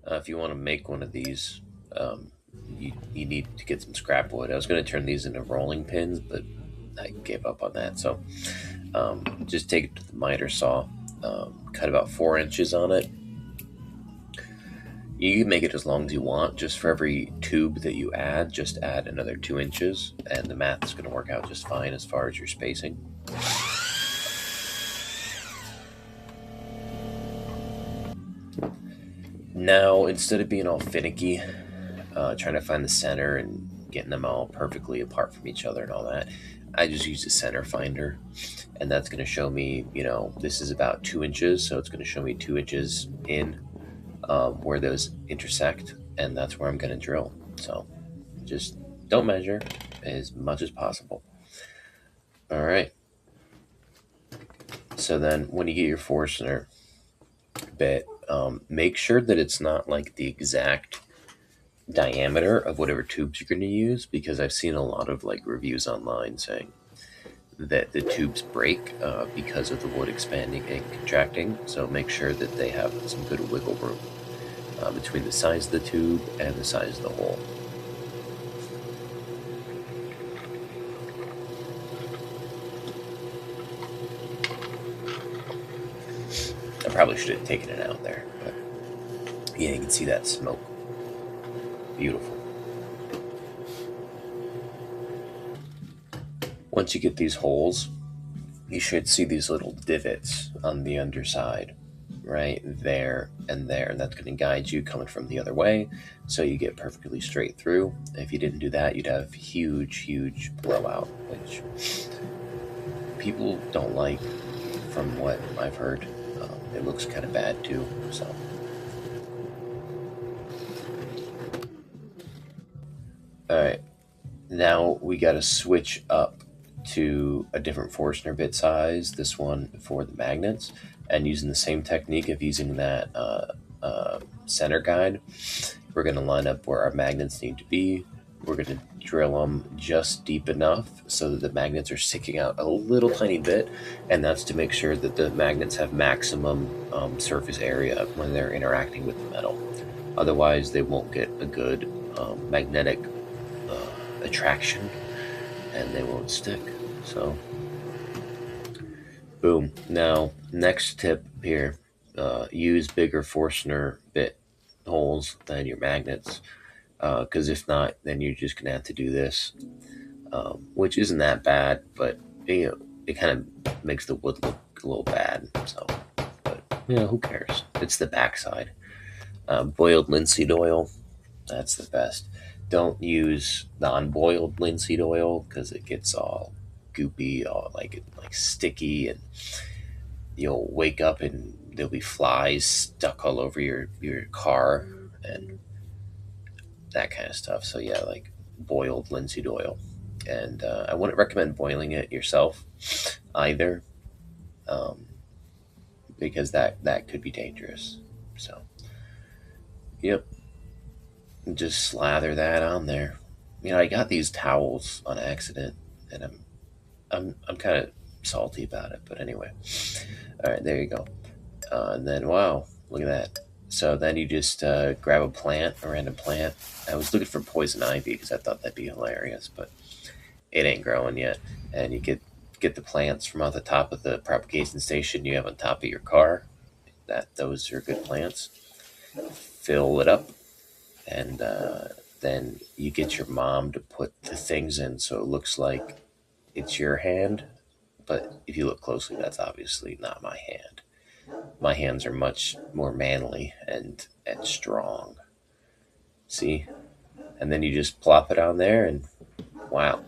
If you want to make one of these, you need to get some scrap wood. I was going to turn these into rolling pins, but I gave up on that. So just take it to the miter saw, cut about 4 inches on it. You can make it as long as you want. Just for every tube that you add, just add another 2 inches, and the math is going to work out just fine as far as your spacing. Now, instead of being all finicky, trying to find the center and getting them all perfectly apart from each other and all that, I just use a center finder, and that's going to show me, this is about 2 inches, so it's going to show me 2 inches in where those intersect, and that's where I'm going to drill. So just don't measure as much as possible. All right. So then when you get your Forstner bit, make sure that it's not like the exact diameter of whatever tubes you're going to use, because I've seen a lot of like reviews online saying that the tubes break because of the wood expanding and contracting. So make sure that they have some good wiggle room between the size of the tube and the size of the hole. I probably should have taken it out there, but yeah, you can see that smoke. Beautiful. Once you get these holes, you should see these little divots on the underside, right there and there, and that's going to guide you coming from the other way, so you get perfectly straight through. If you didn't do that, you'd have huge blowout, which people don't like. From what I've heard, it looks kind of bad too. So all right, now we got to switch up to a different Forstner bit size, this one for the magnets, and using the same technique of using that center guide, we're going to line up where our magnets need to be. We're going to drill them just deep enough so that the magnets are sticking out a little tiny bit, and that's to make sure that the magnets have maximum surface area when they're interacting with the metal. Otherwise, they won't get a good magnetic attraction, and they won't stick. So boom. Now, next tip here, use bigger Forstner bit holes than your magnets, because if not, then you're just gonna have to do this, which isn't that bad, but it kind of makes the wood look a little bad. So, but who cares? It's the backside. Boiled linseed oil, that's the best. Don't use non-boiled linseed oil because it gets all goopy, all like sticky, and you'll wake up and there'll be flies stuck all over your car and that kind of stuff. So yeah, like boiled linseed oil, and I wouldn't recommend boiling it yourself either, um, because that could be dangerous. So yep, just slather that on there. I got these towels on accident, and I'm kind of salty about it. But anyway, all right, there you go. And then wow, look at that. So then you just grab a random plant. I was looking for poison ivy because I thought that'd be hilarious, but it ain't growing yet. And you get the plants from off the top of the propagation station you have on top of your car. Those are good plants. Fill it up, and then you get your mom to put the things in so it looks like it's your hand. But if you look closely, that's obviously not my hand. My hands are much more manly and strong. See? And then you just plop it on there, and wow,